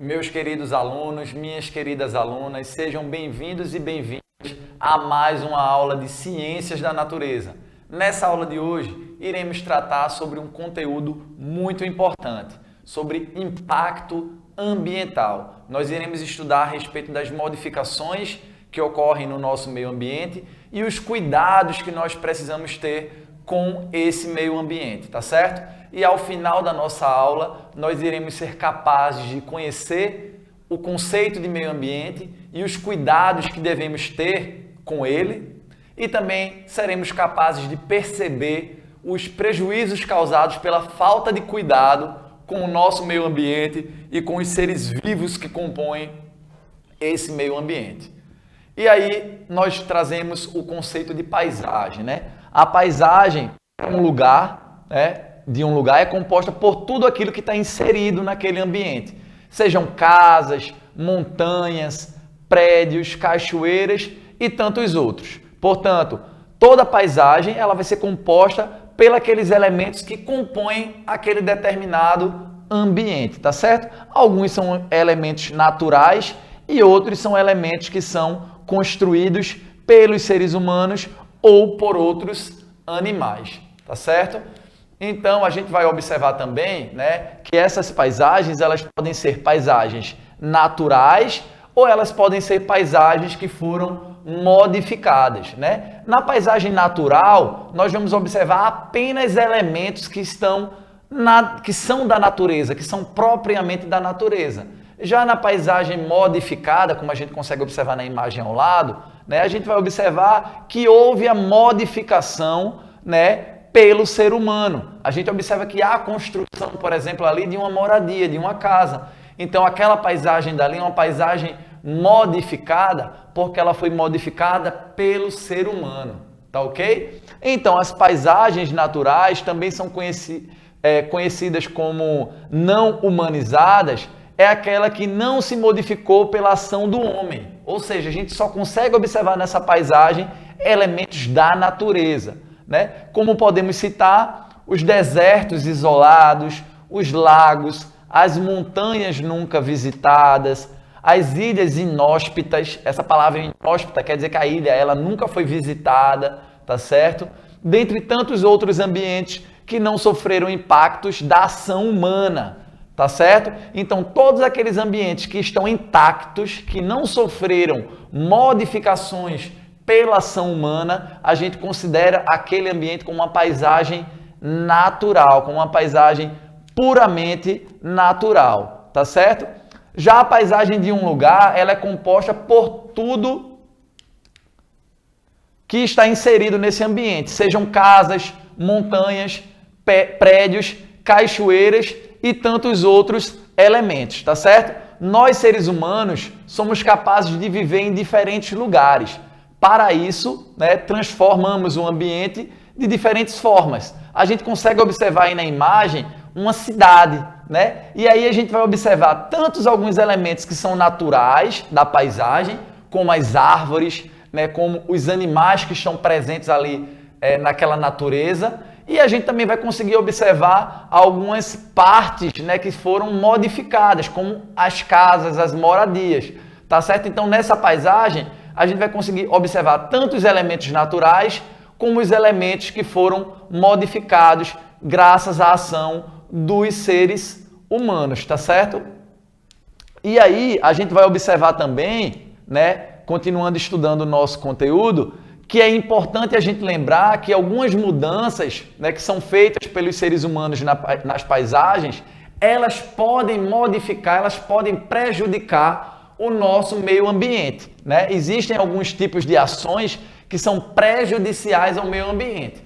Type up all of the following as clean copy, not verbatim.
Meus queridos alunos, minhas queridas alunas, sejam bem-vindos e bem-vindas a mais uma aula de Ciências da Natureza. Nessa aula de hoje, iremos tratar sobre um conteúdo muito importante, sobre impacto ambiental. Nós iremos estudar a respeito das modificações que ocorrem no nosso meio ambiente e os cuidados que nós precisamos ter com esse meio ambiente, tá certo? E ao final da nossa aula, nós iremos ser capazes de conhecer o conceito de meio ambiente e os cuidados que devemos ter com ele, e também seremos capazes de perceber os prejuízos causados pela falta de cuidado com o nosso meio ambiente e com os seres vivos que compõem esse meio ambiente. E aí nós trazemos o conceito de paisagem, né? A paisagem de um lugar é composta por tudo aquilo que está inserido naquele ambiente. Sejam casas, montanhas, prédios, cachoeiras e tantos outros. Portanto, toda paisagem ela vai ser composta pelos elementos que compõem aquele determinado ambiente, tá certo? Alguns são elementos naturais e outros são elementos que são construídos pelos seres humanos ou por outros animais, tá certo? Então, a gente vai observar também, que essas paisagens, elas podem ser paisagens naturais ou elas podem ser paisagens que foram modificadas, Na paisagem natural, nós vamos observar apenas elementos que são da natureza, que são propriamente da natureza. Já na paisagem modificada, como a gente consegue observar na imagem ao lado, a gente vai observar que houve a modificação, pelo ser humano. A gente observa que há a construção, por exemplo, ali de uma moradia, de uma casa. Então, aquela paisagem dali é uma paisagem modificada porque ela foi modificada pelo ser humano, tá ok? Então, as paisagens naturais também são conhecidas como não humanizadas, é aquela que não se modificou pela ação do homem. Ou seja, a gente só consegue observar nessa paisagem elementos da natureza. Como podemos citar os desertos isolados, os lagos, as montanhas nunca visitadas, as ilhas inóspitas. Essa palavra inóspita quer dizer que a ilha ela nunca foi visitada, tá certo? Dentre tantos outros ambientes que não sofreram impactos da ação humana, tá certo? Então, todos aqueles ambientes que estão intactos, que não sofreram modificações pela ação humana, a gente considera aquele ambiente como uma paisagem natural, como uma paisagem puramente natural, tá certo? Já a paisagem de um lugar, ela é composta por tudo que está inserido nesse ambiente, sejam casas, montanhas, prédios, cachoeiras e tantos outros elementos, tá certo? Nós, seres humanos, somos capazes de viver em diferentes lugares. Para isso, transformamos o ambiente de diferentes formas. A gente consegue observar aí na imagem uma cidade, E aí a gente vai observar alguns elementos que são naturais da paisagem, como as árvores, como os animais que estão presentes ali naquela natureza. E a gente também vai conseguir observar algumas partes, que foram modificadas, como as casas, as moradias, tá certo? Então, nessa paisagem, a gente vai conseguir observar tanto os elementos naturais como os elementos que foram modificados graças à ação dos seres humanos, tá certo? E aí a gente vai observar também, continuando estudando o nosso conteúdo, que é importante a gente lembrar que algumas mudanças, que são feitas pelos seres humanos nas paisagens, elas podem modificar, elas podem prejudicar o nosso meio ambiente, Existem alguns tipos de ações que são prejudiciais ao meio ambiente,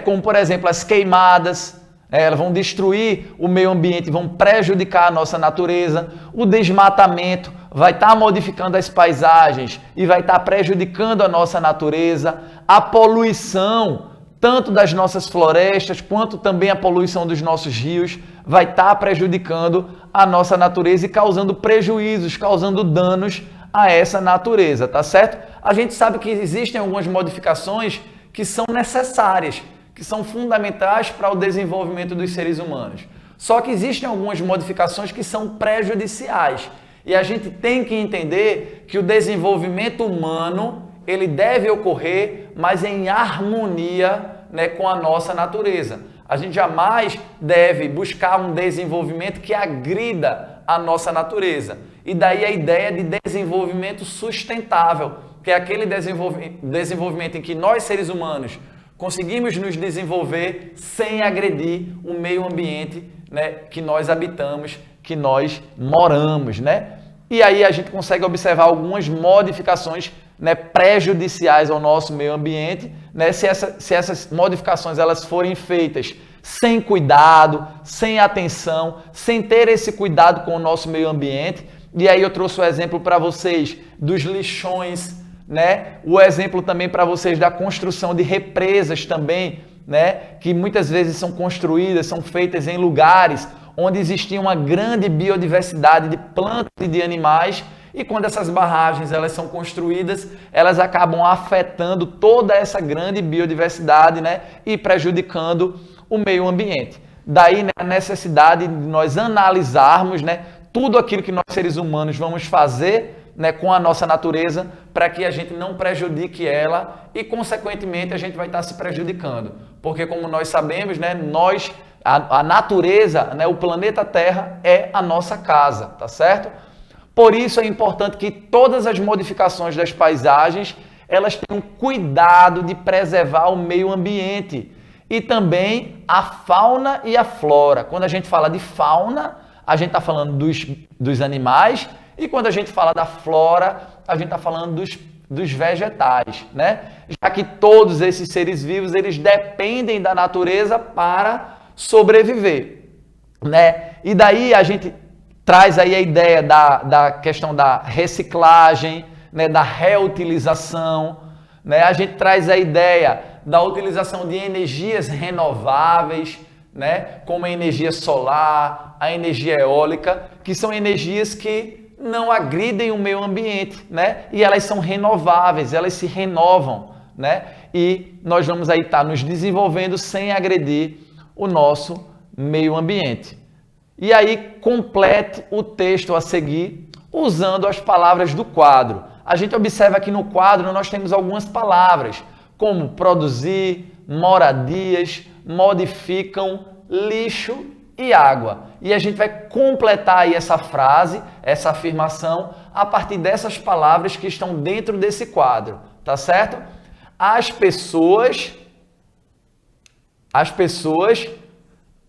Como, por exemplo, as queimadas, elas vão destruir o meio ambiente, vão prejudicar a nossa natureza. O desmatamento vai estar modificando as paisagens e vai estar prejudicando a nossa natureza. A poluição, tanto das nossas florestas, quanto também a poluição dos nossos rios, vai estar prejudicando a nossa natureza e causando prejuízos, causando danos a essa natureza, tá certo? A gente sabe que existem algumas modificações que são necessárias, que são fundamentais para o desenvolvimento dos seres humanos. Só que existem algumas modificações que são prejudiciais. E a gente tem que entender que o desenvolvimento humano, ele deve ocorrer, mas em harmonia, né, com a nossa natureza. A gente jamais deve buscar um desenvolvimento que agrida a nossa natureza. E daí a ideia de desenvolvimento sustentável, que é aquele desenvolvimento em que nós, seres humanos, conseguimos nos desenvolver sem agredir o meio ambiente, né, que nós habitamos, que nós moramos, né? E aí a gente consegue observar algumas modificações, né, prejudiciais ao nosso meio ambiente, né, se essas modificações elas forem feitas sem cuidado, sem atenção, sem ter esse cuidado com o nosso meio ambiente. E aí eu trouxe o exemplo para vocês dos lixões, né? O exemplo também para vocês da construção de represas também, né? Que muitas vezes são construídas, são feitas em lugares onde existia uma grande biodiversidade de plantas e de animais, e quando essas barragens elas são construídas, elas acabam afetando toda essa grande biodiversidade, né? E prejudicando o meio ambiente. Daí, né, a necessidade de nós analisarmos, né, tudo aquilo que nós seres humanos vamos fazer, né, com a nossa natureza, para que a gente não prejudique ela e, consequentemente, a gente vai estar se prejudicando. Porque, como nós sabemos, né, a natureza, né, o planeta Terra é a nossa casa, tá certo? Por isso é importante que todas as modificações das paisagens, elas tenham cuidado de preservar o meio ambiente e também a fauna e a flora. Quando a gente fala de fauna, a gente está falando dos animais, e quando a gente fala da flora, a gente está falando dos vegetais, né? Já que todos esses seres vivos, eles dependem da natureza para sobreviver, né? E daí a gente traz aí a ideia da questão da reciclagem, né? Da reutilização, né? A gente traz a ideia da utilização de energias renováveis, né? Como a energia solar, a energia eólica, que são energias que não agridem o meio ambiente, né? E elas são renováveis, elas se renovam, né? E nós vamos aí estar nos desenvolvendo sem agredir o nosso meio ambiente. E aí complete o texto a seguir usando as palavras do quadro. A gente observa aqui no quadro nós temos algumas palavras, como produzir, moradias, modificam, lixo e água. E a gente vai completar aí essa frase, essa afirmação, a partir dessas palavras que estão dentro desse quadro, tá certo? As pessoas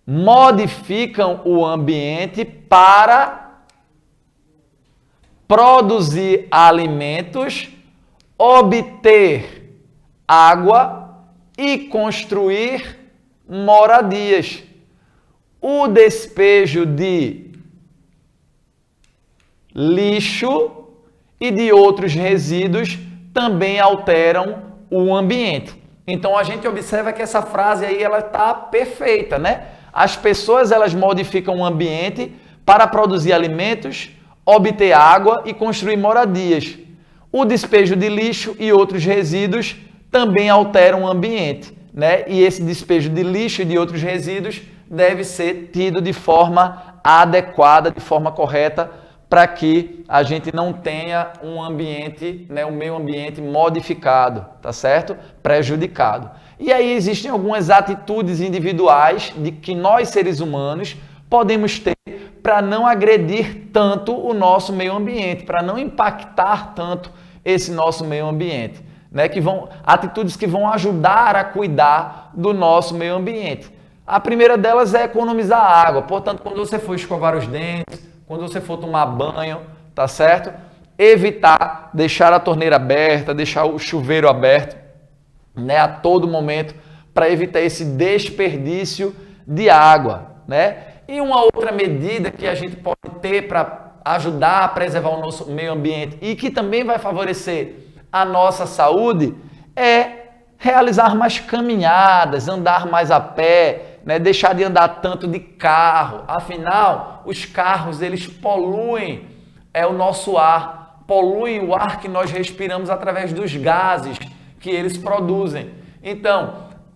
modificam o ambiente para produzir alimentos, obter água e construir moradias. O despejo de lixo e de outros resíduos também alteram o ambiente. Então a gente observa que essa frase aí ela está perfeita, né? As pessoas elas modificam o ambiente para produzir alimentos, obter água e construir moradias. O despejo de lixo e outros resíduos também alteram o ambiente, né? E esse despejo de lixo e de outros resíduos deve ser tido de forma adequada, de forma correta, para que a gente não tenha um ambiente, né, um meio ambiente modificado, tá certo? Prejudicado. E aí existem algumas atitudes individuais de que nós, seres humanos, podemos ter para não agredir tanto o nosso meio ambiente, para não impactar tanto esse nosso meio ambiente, né? Atitudes que vão ajudar a cuidar do nosso meio ambiente. A primeira delas é economizar água. Portanto, quando você for escovar os dentes, quando você for tomar banho, tá certo? Evitar deixar a torneira aberta, deixar o chuveiro aberto, né, a todo momento, para evitar esse desperdício de água, né? E uma outra medida que a gente pode ter para ajudar a preservar o nosso meio ambiente e que também vai favorecer a nossa saúde é realizar mais caminhadas, andar mais a pé, né? Deixar de andar tanto de carro. Afinal, os carros eles poluem o nosso ar, poluem o ar que nós respiramos através dos gases que eles produzem. Então,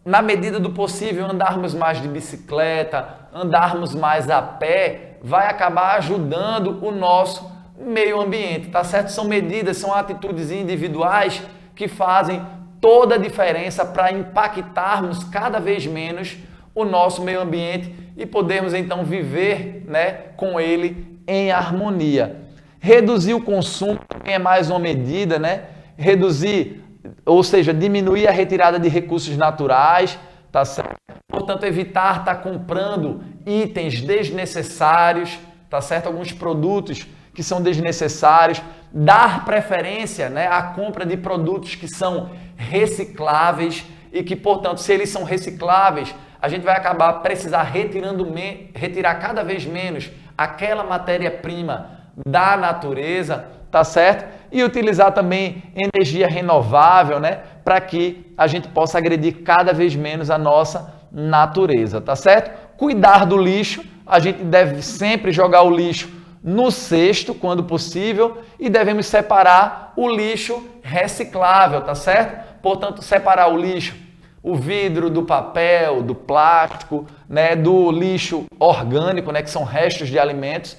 na medida do possível, andarmos mais de bicicleta, andarmos mais a pé, vai acabar ajudando o nosso meio ambiente, tá certo? São medidas, são atitudes individuais que fazem toda a diferença para impactarmos cada vez menos o nosso meio ambiente e podermos então viver, né, com ele em harmonia. Reduzir o consumo também é mais uma medida, né? Reduzir, ou seja, diminuir a retirada de recursos naturais, tá certo? Portanto, evitar estar comprando itens desnecessários, tá certo? Alguns produtos que são desnecessários, dar preferência, né, à compra de produtos que são recicláveis e que, portanto, se eles são recicláveis, a gente vai acabar precisar retirar cada vez menos aquela matéria-prima da natureza, tá certo? E utilizar também energia renovável, né, para que a gente possa agredir cada vez menos a nossa natureza, tá certo? Cuidar do lixo, a gente deve sempre jogar o lixo no cesto, quando possível, e devemos separar o lixo reciclável, tá certo? Portanto, separar o lixo, o vidro do papel, do plástico, né, do lixo orgânico, né, que são restos de alimentos.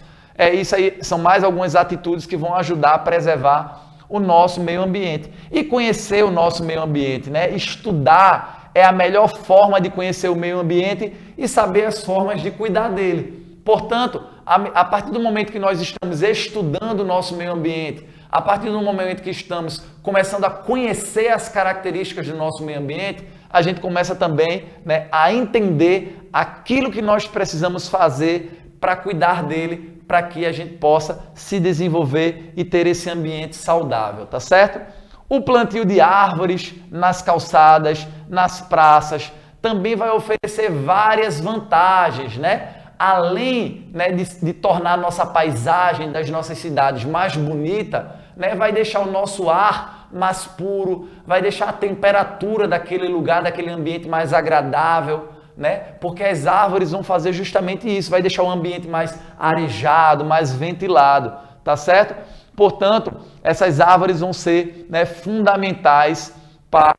Isso aí são mais algumas atitudes que vão ajudar a preservar o nosso meio ambiente. E conhecer o nosso meio ambiente, né? Estudar é a melhor forma de conhecer o meio ambiente e saber as formas de cuidar dele. Portanto, a partir do momento que nós estamos estudando o nosso meio ambiente, a partir do momento que estamos começando a conhecer as características do nosso meio ambiente, a gente começa também, né, a entender aquilo que nós precisamos fazer para cuidar dele, para que a gente possa se desenvolver e ter esse ambiente saudável, tá certo? O plantio de árvores nas calçadas, nas praças, também vai oferecer várias vantagens, né? Além, né, de tornar a nossa paisagem das nossas cidades mais bonita, né, vai deixar o nosso ar mais puro, vai deixar a temperatura daquele lugar, daquele ambiente mais agradável, né? Porque as árvores vão fazer justamente isso, vai deixar o ambiente mais arejado, mais ventilado, tá certo? Portanto, essas árvores vão ser, né, fundamentais para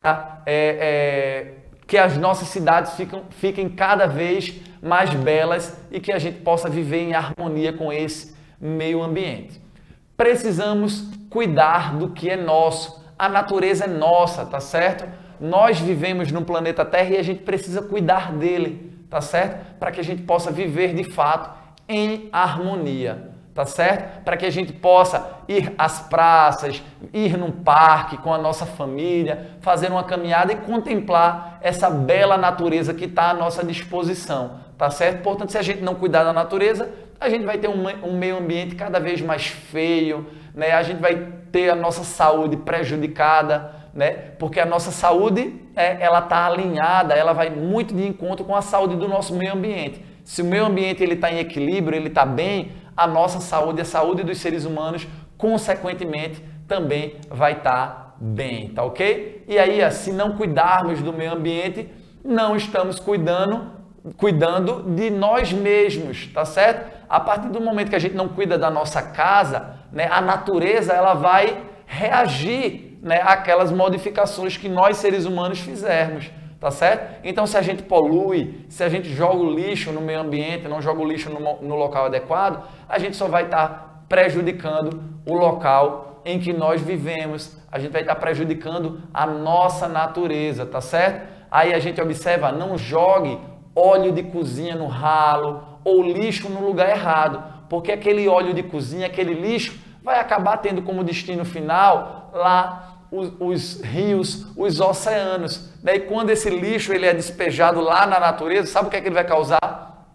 que as nossas cidades fiquem cada vez mais belas e que a gente possa viver em harmonia com esse meio ambiente. Precisamos cuidar do que é nosso. A natureza é nossa, tá certo? Nós vivemos no planeta Terra e a gente precisa cuidar dele, tá certo? Para que a gente possa viver de fato em harmonia, tá certo? Para que a gente possa ir às praças, ir num parque com a nossa família, fazer uma caminhada e contemplar essa bela natureza que está à nossa disposição, tá certo? Portanto, se a gente não cuidar da natureza, a gente vai ter um meio ambiente cada vez mais feio, né? A gente vai ter a nossa saúde prejudicada, né? Porque a nossa saúde, ela está alinhada, ela vai muito de encontro com a saúde do nosso meio ambiente. Se o meio ambiente está em equilíbrio, ele está bem, a nossa saúde, a saúde dos seres humanos, consequentemente, também vai estar bem, tá ok? E aí, se não cuidarmos do meio ambiente, não estamos cuidando de nós mesmos, tá certo? A partir do momento que a gente não cuida da nossa casa, né, a natureza ela vai reagir, né, àquelas modificações que nós seres humanos fizermos, tá certo? Então, se a gente polui, se a gente joga o lixo no meio ambiente, não joga o lixo no local adequado, a gente só vai estar prejudicando o local em que nós vivemos, a gente vai estar prejudicando a nossa natureza, tá certo? Aí a gente observa, não jogue óleo de cozinha no ralo ou lixo no lugar errado, porque aquele óleo de cozinha, aquele lixo, vai acabar tendo como destino final lá os rios, os oceanos. Né? E quando esse lixo ele é despejado lá na natureza, sabe o que é que ele vai causar?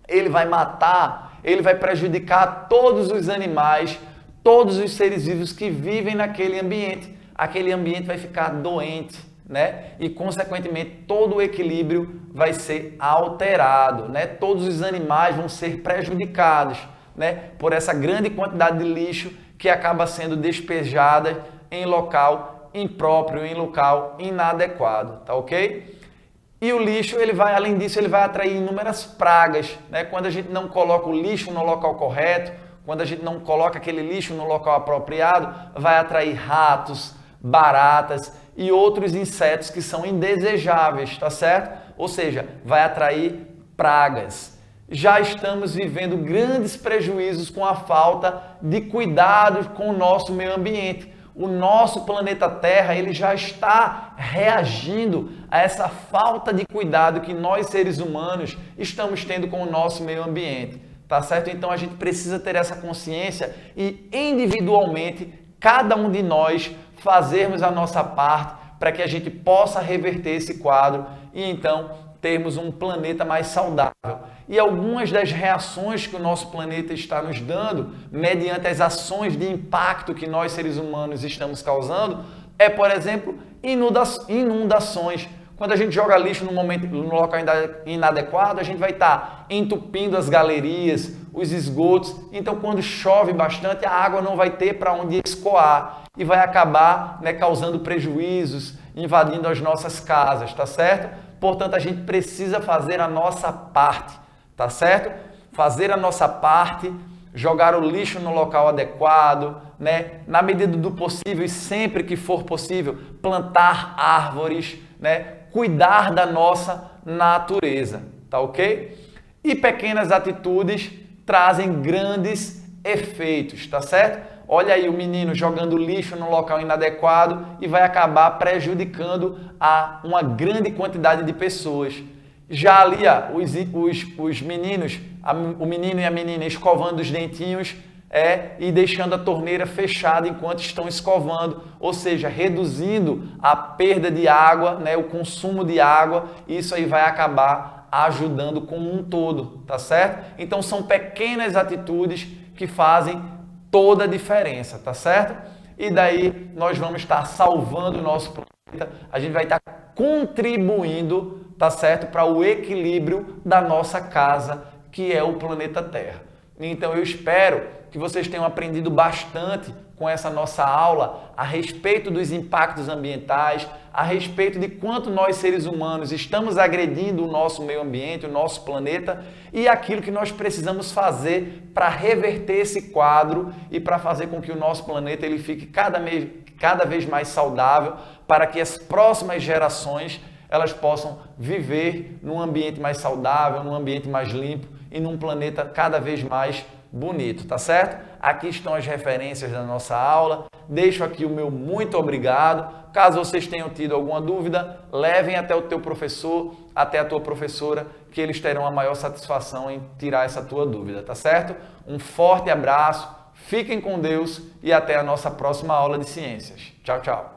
Ele vai matar, ele vai prejudicar todos os animais, todos os seres vivos que vivem naquele ambiente. Aquele ambiente vai ficar doente, né? E, consequentemente, todo o equilíbrio vai ser alterado, né? Todos os animais vão ser prejudicados, né? Por essa grande quantidade de lixo que acaba sendo despejada em local impróprio, em local inadequado, tá ok? E o lixo, ele vai, além disso, ele vai atrair inúmeras pragas, né? Quando a gente não coloca o lixo no local correto, quando a gente não coloca aquele lixo no local apropriado, vai atrair ratos, baratas e outros insetos que são indesejáveis, tá certo? Ou seja, vai atrair pragas. Já estamos vivendo grandes prejuízos com a falta de cuidado com o nosso meio ambiente. O nosso planeta Terra, ele já está reagindo a essa falta de cuidado que nós, seres humanos, estamos tendo com o nosso meio ambiente, tá certo? Então a gente precisa ter essa consciência e individualmente, cada um de nós, fazermos a nossa parte para que a gente possa reverter esse quadro e então termos um planeta mais saudável. E algumas das reações que o nosso planeta está nos dando, mediante as ações de impacto que nós, seres humanos, estamos causando, é, por exemplo, inundações. Quando a gente joga lixo no local inadequado, a gente vai estar entupindo as galerias, os esgotos. Então, quando chove bastante, a água não vai ter para onde escoar e vai acabar, causando prejuízos, invadindo as nossas casas, tá certo? Portanto, a gente precisa fazer a nossa parte, tá certo? Fazer a nossa parte, jogar o lixo no local adequado, na medida do possível e sempre que for possível, plantar árvores, cuidar da nossa natureza, tá ok? E pequenas atitudes trazem grandes efeitos, tá certo? Olha aí o menino jogando lixo no local inadequado e vai acabar prejudicando a uma grande quantidade de pessoas. Já ali, os meninos, o menino e a menina escovando os dentinhos e deixando a torneira fechada enquanto estão escovando, ou seja, reduzindo a perda de água, o consumo de água, e isso aí vai acabar ajudando como um todo, tá certo? Então são pequenas atitudes que fazem toda a diferença, tá certo? E daí nós vamos estar salvando o nosso planeta, a gente vai estar contribuindo, tá certo, para o equilíbrio da nossa casa, que é o planeta Terra. Então eu espero que vocês tenham aprendido bastante com essa nossa aula a respeito dos impactos ambientais, a respeito de quanto nós, seres humanos, estamos agredindo o nosso meio ambiente, o nosso planeta e aquilo que nós precisamos fazer para reverter esse quadro e para fazer com que o nosso planeta ele fique cada vez mais saudável, para que as próximas gerações elas possam viver num ambiente mais saudável, num ambiente mais limpo e num planeta cada vez mais bonito, tá certo? Aqui estão as referências da nossa aula. Deixo aqui o meu muito obrigado. Caso vocês tenham tido alguma dúvida, levem até o teu professor, até a tua professora, que eles terão a maior satisfação em tirar essa tua dúvida, tá certo? Um forte abraço, fiquem com Deus e até a nossa próxima aula de ciências. Tchau, tchau!